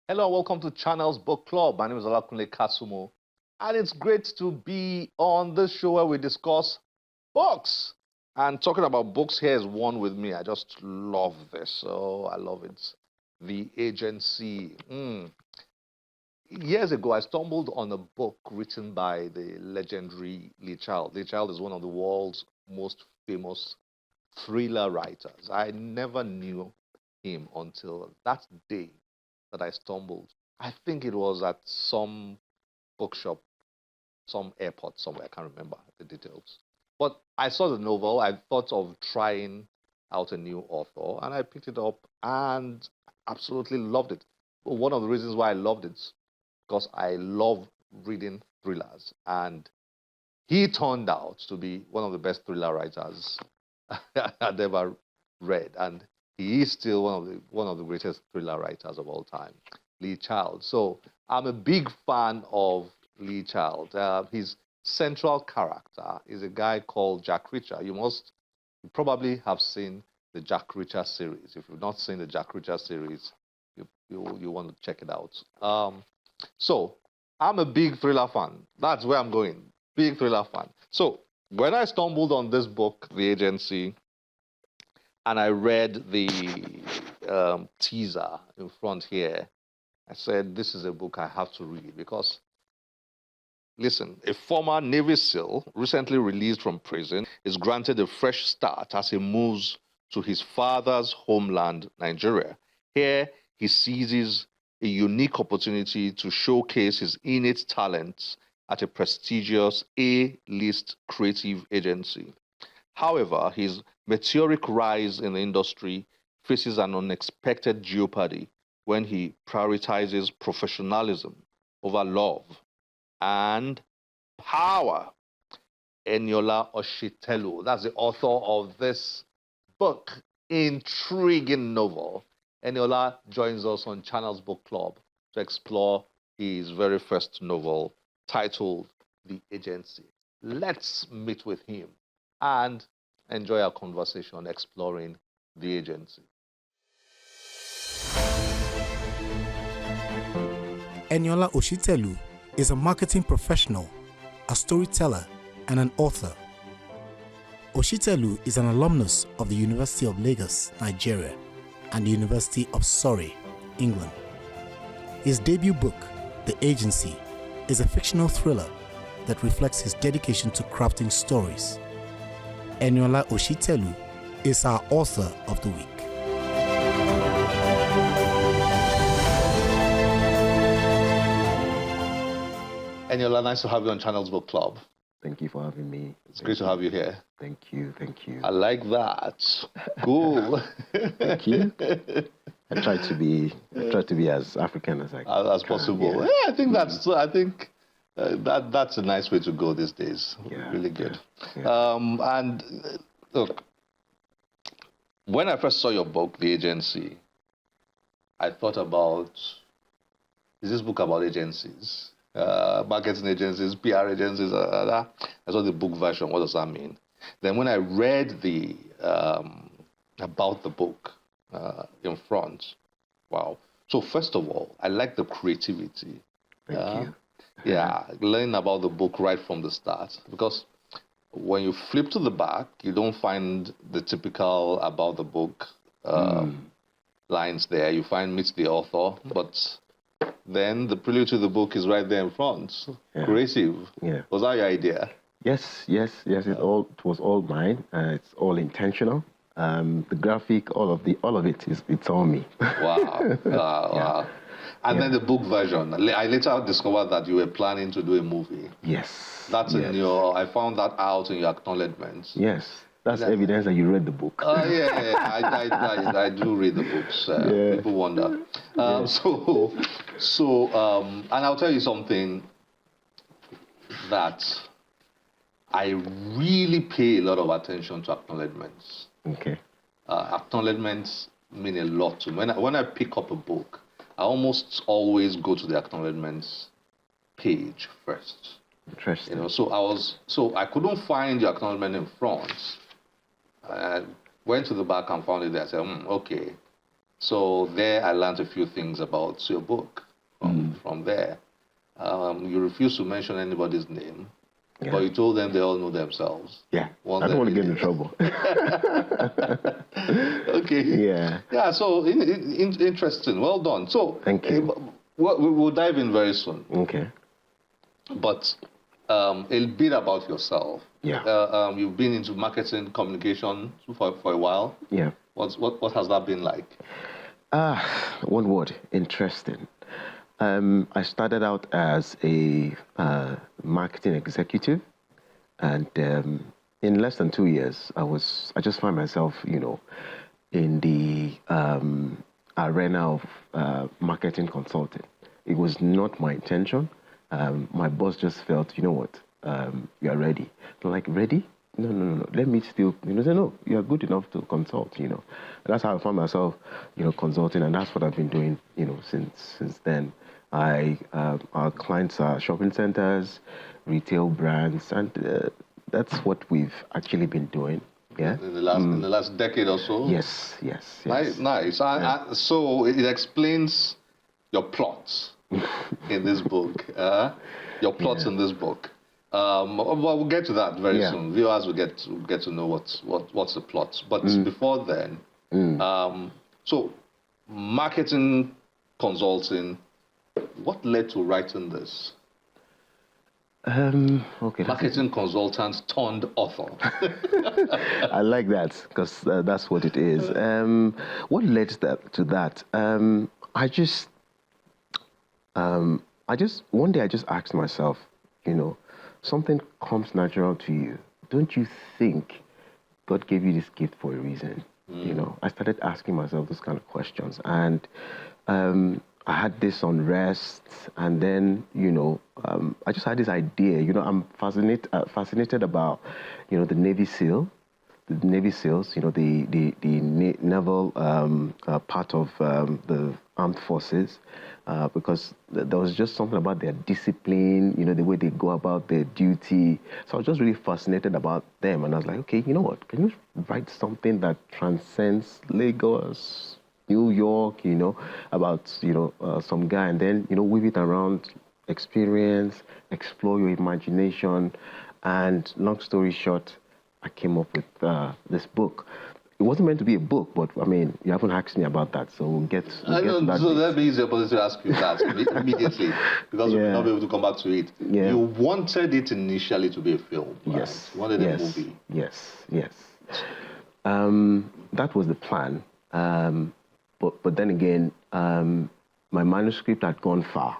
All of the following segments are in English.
Hello, welcome to Channel's Book Club. My name is Olakunle Kasumo, and it's great to be on this show where we discuss books. And talking about books, here is one with me. I just love this. Oh, I love it. The Agency. Years ago, I stumbled on a book written by the legendary Lee Child. Lee Child is one of the world's most famous thriller writers. I never knew him until that day that I stumbled. I think it was at some bookshop, some airport somewhere. I can't remember the details. But I saw the novel. I thought of trying out a new author, and I picked it up and absolutely loved it. One of the reasons why I loved it because I love reading thrillers, and he turned out to be one of the best thriller writers I'd ever read, and he is still one of the greatest thriller writers of all time, Lee Child. So I'm a big fan of Lee Child. His central character is a guy called Jack Reacher. You probably have seen the Jack Reacher series. If you've not seen the Jack Reacher series, you want to check it out. So I'm a big thriller fan. That's where I'm going. Big thriller fan. So when I stumbled on this book, The Agency, and I read the teaser in front here, I said, this is a book I have to read because, listen, a former Navy SEAL recently released from prison is granted a fresh start as he moves to his father's homeland, Nigeria. Here, he seizes a unique opportunity to showcase his innate talents at a prestigious A-list creative agency. However, his meteoric rise in the industry faces an unexpected jeopardy when he prioritizes professionalism over love and power. Eniola Ositelu, that's the author of this book, intriguing novel. Eniola joins us on Channel's Book Club to explore his very first novel titled The Agency. Let's meet with him and enjoy our conversation exploring The Agency. Eniola Ositelu is a marketing professional, a storyteller, and an author. Ositelu is an alumnus of the University of Lagos, Nigeria, and the University of Surrey, England. His debut book, The Agency, is a fictional thriller that reflects his dedication to crafting stories. Eniola Ositelu is our author of the week. Eniola, nice to have you on Channel's Book Club. Thank you for having me. It's great to have you here. Thank you, thank you. I like that. Cool. Thank you. I try to be as African as I can. As possible. Yeah, I think that's a nice way to go these days. Yeah, really good. Yeah. And look, when I first saw your book, The Agency, I thought about, is this book about agencies? Marketing agencies, PR agencies, I saw the book version. What does that mean? Then when I read the about the book in front, wow. So first of all, I like the creativity. Thank you. Yeah, learning about the book right from the start, because when you flip to the back, you don't find the typical about the book lines there. You find meet the author, but then the prelude to the book is right there in front. Yeah. Creative. Yeah. Was that your idea? Yes. It was all mine. It's all intentional. The graphic, all of it it's all me. Wow. Wow. And then the book version. I later discovered that you were planning to do a movie. Yes. That's in your. I found that out in your acknowledgements. Yes. That's evidence that you read the book. Yeah. I do read the books. People wonder. And I'll tell you something that I really pay a lot of attention to acknowledgements. Okay. Acknowledgements mean a lot to me. When I pick up a book, I almost always go to the acknowledgements page first. Interesting. So I couldn't find the acknowledgement in front. I went to the back and found it there. I said, okay, So there I learned a few things about your book from there. You refused to mention anybody's name, but you told them they all know themselves. Yeah, I don't want to get into trouble. Okay. Yeah. Yeah, so interesting. Well done. So Thank you. We'll dive in very soon. Okay. But a bit about yourself. Yeah. You've been into marketing communication for a while. Yeah. What has that been like? One word, interesting. I started out as a marketing executive, and in less than 2 years, I just found myself, in the arena of marketing consulting. It was not my intention. My boss just felt, you know what, you are ready. I'm like, ready? No. Let me still, say, no, you are good enough to consult, And that's how I found myself, consulting, and that's what I've been doing, since then. Our clients are shopping centers, retail brands, and that's what we've actually been doing. Yeah. In the last decade or so. Yes. Nice. So it explains your plots in this book. Your plots in this book. Well, we'll get to that very soon. Viewers will get to know what's the plot. But before then, so marketing consulting. What led to writing this? Okay. Marketing consultant turned author. I like that because that's what it is. What led to that? One day I just asked myself, something comes natural to you. Don't you think God gave you this gift for a reason? I started asking myself those kind of questions, and I had this unrest, and then I just had this idea. I'm fascinated about the Navy SEAL, the Navy SEALs. The naval part of the armed forces, because there was just something about their discipline, the way they go about their duty. So I was just really fascinated about them, and I was like, okay, you know what? Can you write something that transcends Lagos, New York, about, some guy, and then, weave it around experience, explore your imagination. And long story short, I came up with this book. It wasn't meant to be a book, but I mean, you haven't asked me about that, so we'll get to that. So that'd be easier to ask you that immediately, because we'll not be able to come back to it. Yeah. You wanted it initially to be a film, right? Yes. You wanted a movie. Yes. That was the plan. But then again, my manuscript had gone far,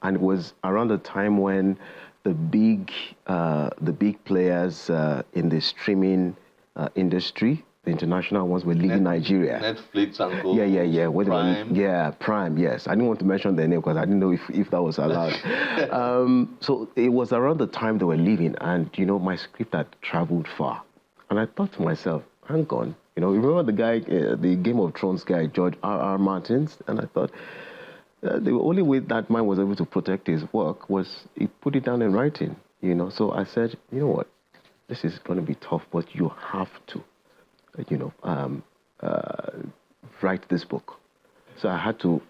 and it was around the time when the big players in the streaming industry, the international ones, were leaving Nigeria. Netflix and go. Yeah. Prime. Yes, I didn't want to mention their name because I didn't know if that was allowed. So it was around the time they were leaving, and my script had traveled far, and I thought to myself, hang on. Remember the guy, the Game of Thrones guy, George R.R. Martin? And I thought the only way that man was able to protect his work was he put it down in writing, So I said, you know what, this is going to be tough, but you have to, write this book. So I had to,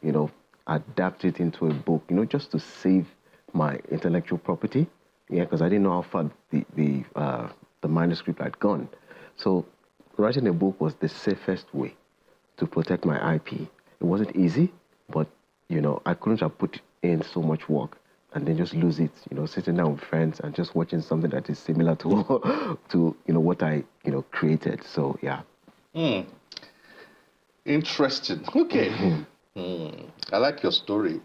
adapt it into a book, just to save my intellectual property, because I didn't know how far the manuscript had gone. So writing a book was the safest way to protect my IP. It wasn't easy, but, I couldn't have put in so much work and then just lose it, sitting down with friends and just watching something that is similar to, what I, created. So, yeah. Interesting. Okay. I like your story.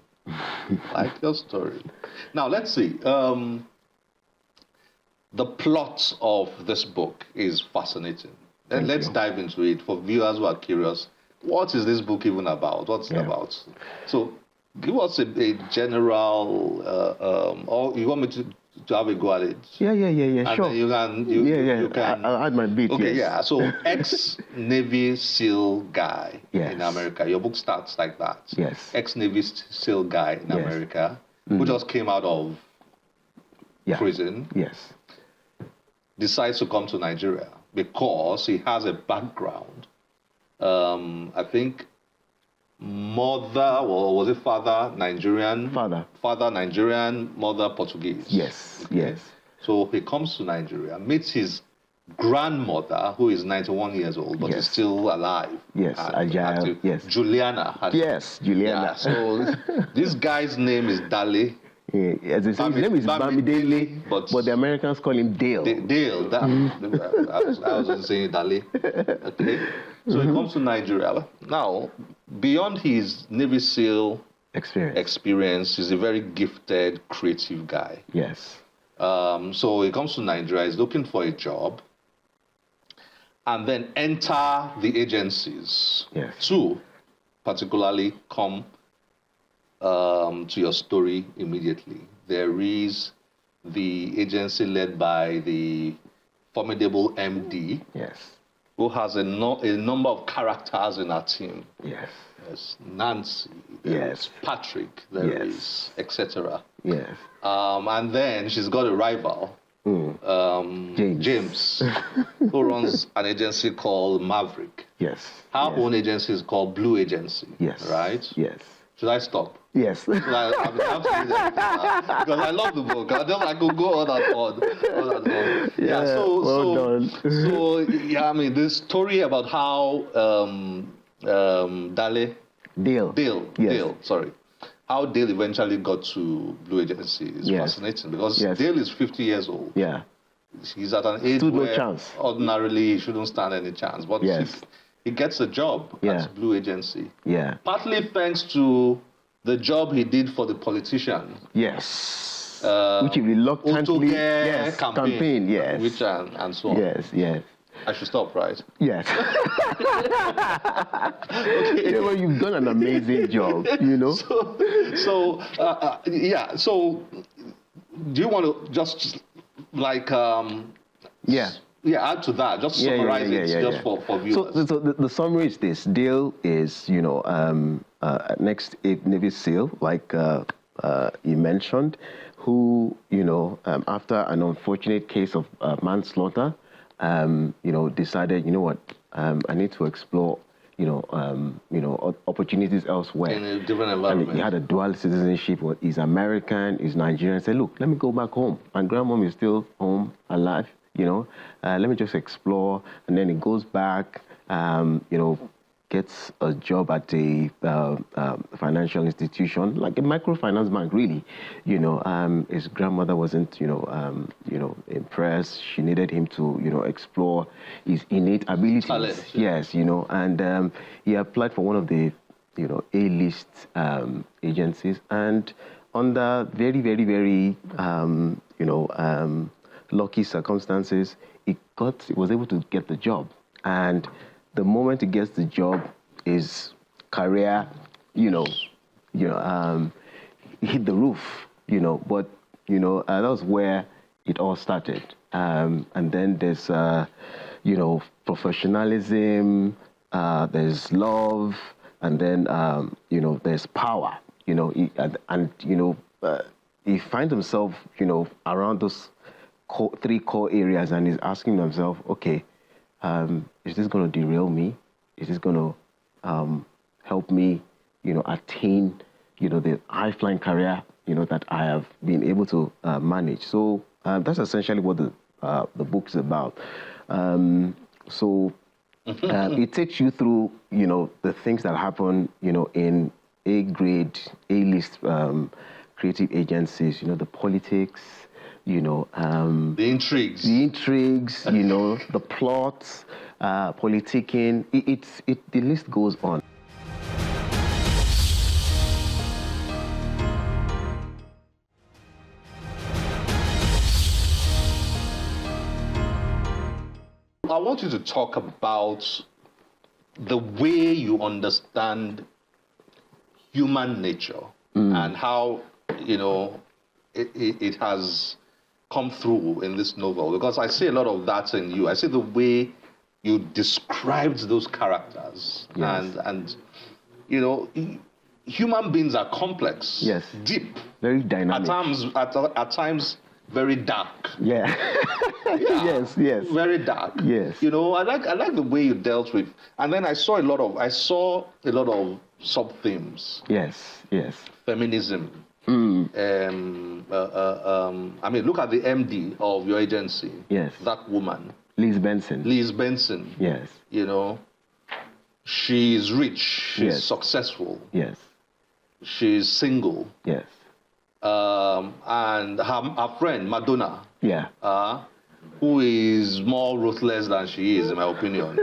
Now, let's see. The plot of this book is fascinating. Let's dive into it for viewers who are curious. What is this book even about? What's it about? So, give us a general, or you want me to have a go at it? Yeah, and sure. You can. I'll add my bit. Okay, yes. yeah. So, ex-Navy SEAL guy in America. Your book starts like that. Yes. Ex-Navy SEAL guy in America who just came out of prison. Yes. Decides to come to Nigeria because he has a background. I think mother, or was it father Nigerian? Father Nigerian, mother Portuguese. Yes, Okay. yes. So he comes to Nigeria, meets his grandmother, who is 91 years old, but is still alive. Yes, agile. Yes. Juliana. Yes, Juliana. Yeah, so this guy's name is Dale. Yeah, as they say, his name is Bamidele, but the Americans call him Dale. Dale. I was saying Dale. Okay. So he comes to Nigeria. Now, beyond his Navy SEAL experience, he's a very gifted, creative guy. Yes. So he comes to Nigeria, he's looking for a job, and then enter the agencies. Yes. Two, particularly, come to your story immediately. There is the agency led by the formidable MD. Yes. Who has a number of characters in our team. Yes. There's Nancy, there's Patrick, there is etc. Yes. And then she's got a rival, James, who runs an agency called Maverick. Yes. Her own agency is called Blue Agency. Yes. Right? Yes. Should I stop? Yes. Because I love the book. I could go on and on. Yeah. So yeah. I mean, this story about how Dale. Sorry. How Dale eventually got to Blue Agency is fascinating because Dale is 50 years old. Yeah. He's at an age where ordinarily he shouldn't stand any chance. But he gets a job at Blue Agency. Yeah. Partly thanks to the job he did for the politician. Yes. Which he reluctantly campaign. Yes. Which and so on. Yes. Yes. I should stop, right? Yes. Okay. Yeah, well, you've done an amazing job, you know. So, do you want to just like add to that? Just summarize it for viewers. So the summary is this: Dale is, next Navy SEAL, like you mentioned, who, after an unfortunate case of manslaughter, decided, I need to explore, opportunities elsewhere. In a different environment. And he had a dual citizenship. He's American, he's Nigerian. Said, look, let me go back home. My grandmom is still home, alive, let me just explore. And then he goes back, gets a job at a financial institution, like a microfinance bank, really. His grandmother wasn't, impressed. She needed him to, explore his innate abilities. Talent. Yes, and he applied for one of the, A-list agencies, and under very, very, very, lucky circumstances, he was able to get the job. And the moment he gets the job, his career, hit the roof, but, that was where it all started. And then there's, professionalism, there's love, and then, there's power, he finds himself, around those three core areas, and he's asking himself, okay, is this going to derail me? Is this going to help me, attain, the high-flying career, that I have been able to manage? So that's essentially what the book is about. It takes you through, the things that happen, in A-grade, A-list creative agencies, the politics, the intrigues, the plots, politicking. The list goes on. I want you to talk about the way you understand human nature and how, it has come through in this novel, because I see a lot of that in you. I see the way you described those characters, and human beings are complex, yes, deep, very dynamic. At times very dark. Yeah. Yeah, Yes. very dark. Yes. You know, I like the way you dealt with, and then I saw a lot of sub themes. Yes. Feminism. Mm. I mean, look at the MD of your agency. Yes. That woman. Liz Benson. Yes. You know, she's rich. She's successful. Yes. She's single. Yes. And her friend Madonna. Yeah. Who is more ruthless than she is, in my opinion,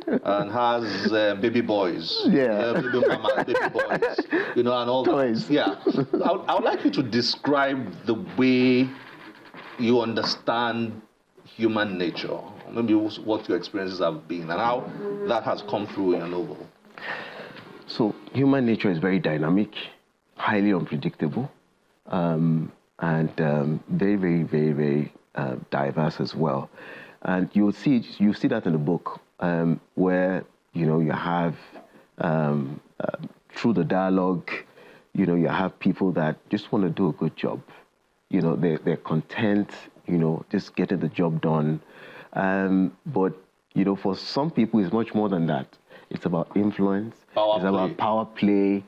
and has baby boys. Yeah. Baby mama, baby boys. You know, and all Toys. that. Yeah. I would like you to describe the way you understand human nature, maybe what your experiences have been, and how that has come through in your novel. So, human nature is very dynamic, highly unpredictable, and very, very, very, very diverse as well. And you see that in the book, where you have through the dialogue, you have people that just want to do a good job. They're content, just getting the job done. But for some people, it's much more than that. It's about influence. About power play.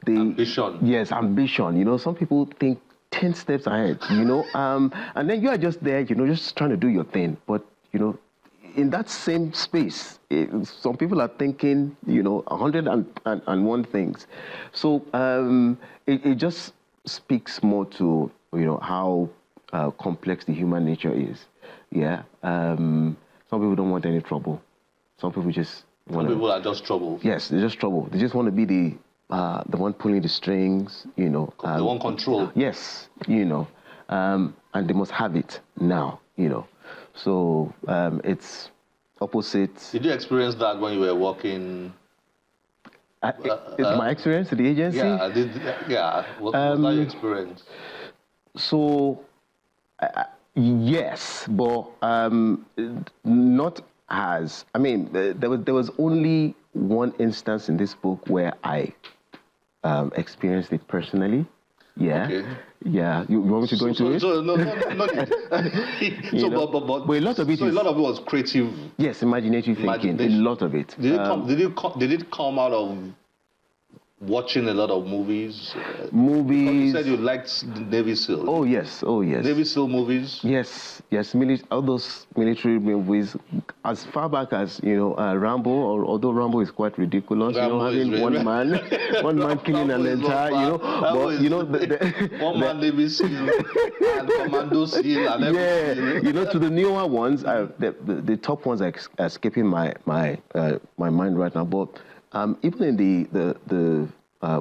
Ambition. Yes, ambition. Some people think 10 steps ahead. And then you are just there, just trying to do your thing. But in that same space, some people are thinking, 101 things. So it just speaks more to how complex the human nature is. Yeah. Some people don't want any trouble. Some people just want. Some people are just trouble. Yes, they're just trouble. They just want to be the one pulling the strings. The one control. Yes. And they must have it now. So it's opposite. Did you experience that when you were working? My experience at the agency? Yeah. What was that your experience? So, yes, but not as. I mean, there was only one instance in this book where I experienced it personally. Yeah. Okay. Yeah. You want me to go into it? No. But a lot of it. So a lot of it was creative. Yes, imaginative thinking. A lot of it. Did it come out of watching a lot of movies? Movies. Because you said you liked Navy SEAL. Oh yes. Navy SEAL movies. Yes. All those military movies, as far back as Rambo. although Rambo is quite ridiculous, having one man killing an entire, one man Navy SEAL and Commando SEAL and everything. Yeah. To the newer ones, the top ones are escaping my mind right now, but. Even in the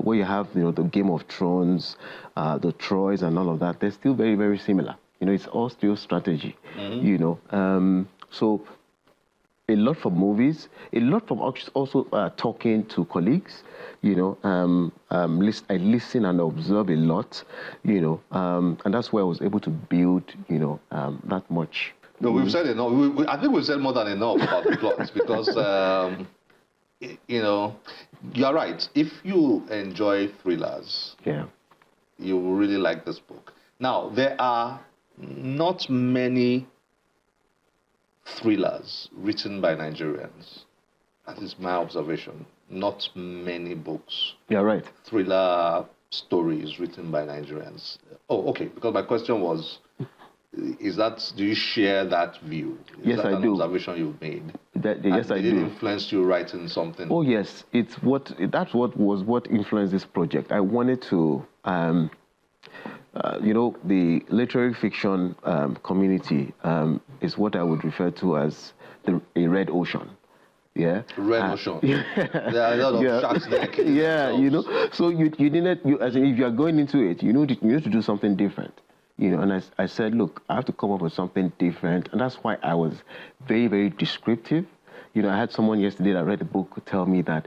where you have the Game of Thrones, the Troys and all of that, they're still very, very similar. It's all still strategy. Mm-hmm. So a lot from movies, a lot from also talking to colleagues. I listen and observe a lot. And that's where I was able to build that much. No, we've said enough. I think we've said more than enough about the plots because. You're right. If you enjoy thrillers, you will really like this book. Now, there are not many thrillers written by Nigerians. That is my observation. Not many books. Yeah, right. Thriller stories written by Nigerians. Oh, okay. Because my question was, do you share that view? Yes, I do. Is that an observation you've made? Yes, I do. Did it influence you writing something? Oh, yes. That's what influenced this project. I wanted to, the literary fiction community is what I would refer to as a red ocean. Yeah. Red ocean. Yeah. There are a lot of sharks there. Yeah, So as in, if you are going into it, you need to do something different. And I said, look, I have to come up with something different. And that's why I was very, very descriptive. I had someone yesterday that read the book tell me that,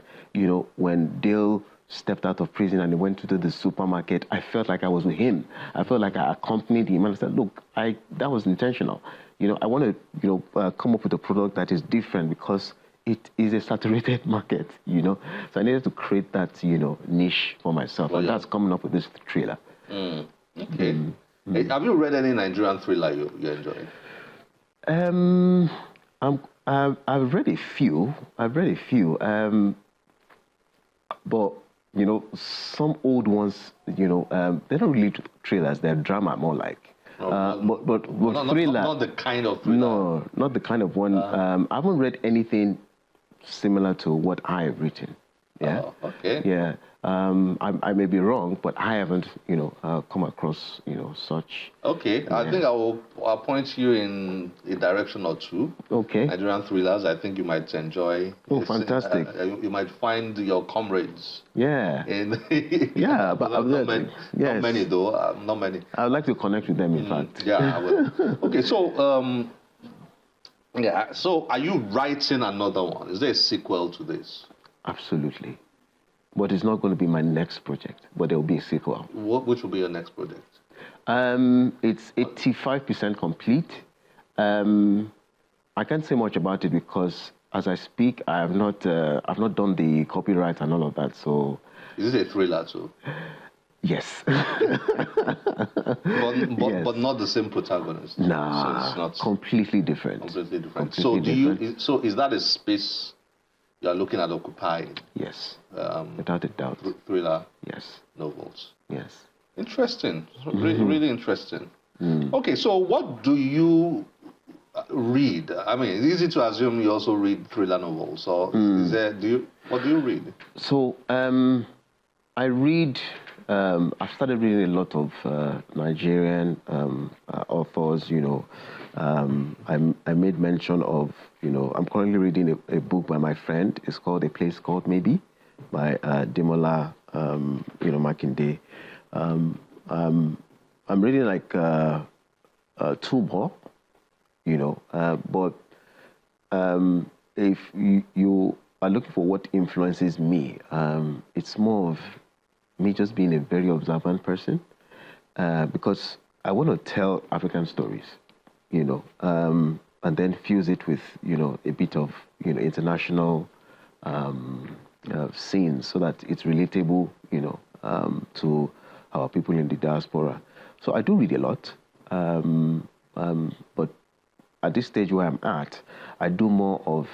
when Dale stepped out of prison and he went to the supermarket, I felt like I was with him. I felt like I accompanied him. And I said, look, that was intentional. I want to, come up with a product that is different because it is a saturated market, So I needed to create that, niche for myself. And that's coming up with this thriller. Okay. Have you read any Nigerian thriller you enjoy? I've read a few. But some old ones, they're not really thrillers. They're drama more like. But thriller. Not the kind of thriller. No, not the kind of one. I haven't read anything similar to what I have written. Yeah. Oh, okay. Yeah. I may be wrong, but I haven't, come across, such. Okay. Yeah. I think I'll point you in a direction or two. Okay. Nigerian thrillers. I think you might enjoy. Oh, fantastic. You might find your comrades. Yeah. Yeah, but not many though. Not many. I'd like to connect with them, in fact. Yeah, I will. Okay, so yeah. So, are you writing another one? Is there a sequel to this? Absolutely. But it's not going to be my next project, but there will be a sequel. Which will be your next project? It's 85% complete. I can't say much about it because, as I speak, I've not done the copyright and all of that. So, is this a thriller too? Yes. but not the same protagonist. Nah, so it's not completely different. Completely different. Completely different. So is that a space you are looking at occupying? Yes. Without a doubt. Thriller. Yes. Novels. Yes. Interesting. Really interesting. Okay, so what do you read? I mean, it's easy to assume you also read thriller novels. So what do you read? So I read. I've started reading a lot of Nigerian authors. I made mention of. I'm currently reading a book by my friend. It's called A Place Called Maybe, by Demola Makinde. I'm reading like two more. But if you are looking for what influences me, it's more of me just being a very observant person, because I want to tell African stories, and then fuse it with, a bit of, international scenes so that it's relatable, to our people in the diaspora. So I do read a lot, but at this stage where I'm at, I do more of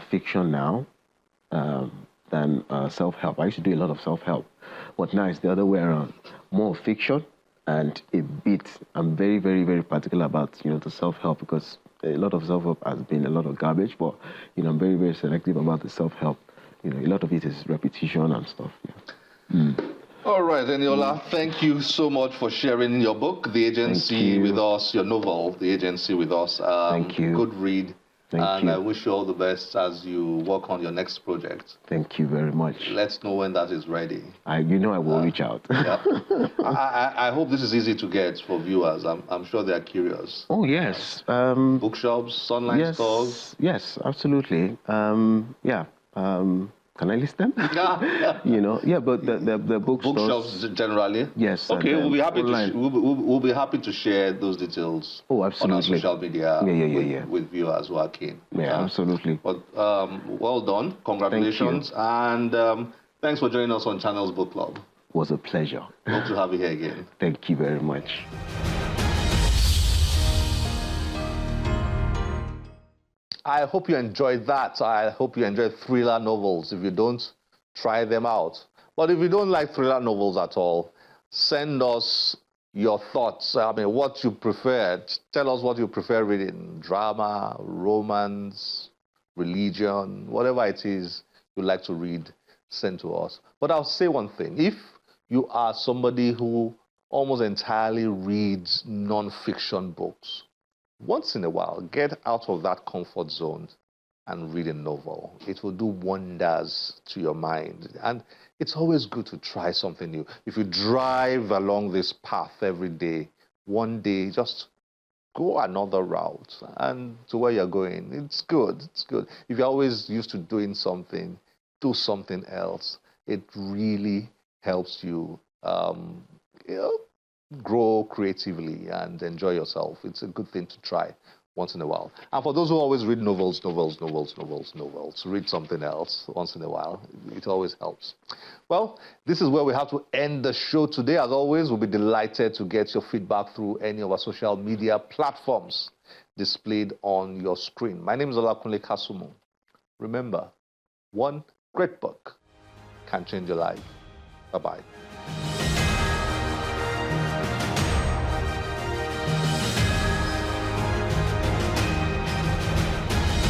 fiction now than self-help. I used to do a lot of self-help, but now it's the other way around. More fiction and a bit. I'm very, very, very particular about the self-help, because a lot of self-help has been a lot of garbage. But I'm very, very selective about the self-help. A lot of it is repetition and stuff. Yeah. All right, Eniola, thank you so much for sharing your book, The Agency, with us, your novel, The Agency, with us. Thank you. Good read. Thank you. I wish you all the best as you work on your next project. Thank you very much. Let's know when that is ready. I will reach out. Yeah. I hope this is easy to get for viewers. I'm sure they are curious. Oh, yes. Bookshops, online stores? Yes, absolutely. Yeah. Can I list them? Yeah. But the bookshops generally. Yes. Okay, we'll be happy we'll be happy to share those details. Oh, absolutely. On our social media. Yeah. With viewers who are keen. Yeah, absolutely. But well done, congratulations, and thanks for joining us on Channels Book Club. It was a pleasure. Hope to have you here again. Thank you very much. I hope you enjoyed that. I hope you enjoyed thriller novels. If you don't, try them out. But if you don't like thriller novels at all, send us your thoughts. I mean, what you prefer. Tell us what you prefer reading. Drama, romance, religion, whatever it is you like to read, send to us. But I'll say one thing. If you are somebody who almost entirely reads non-fiction books, once in a while, get out of that comfort zone and read a novel. It will do wonders to your mind. And it's always good to try something new. If you drive along this path every day, one day just go another route and to where you're going. It's good. It's good. If you're always used to doing something, do something else. It really helps you, grow creatively and enjoy yourself. It's a good thing to try once in a while. And for those who always read novels, read something else once in a while. It always helps. Well, this is where we have to end the show today. As always, we'll be delighted to get your feedback through any of our social media platforms displayed on your screen. My name is Olakunle Kasumu. Remember, one great book can change your life. Bye-bye.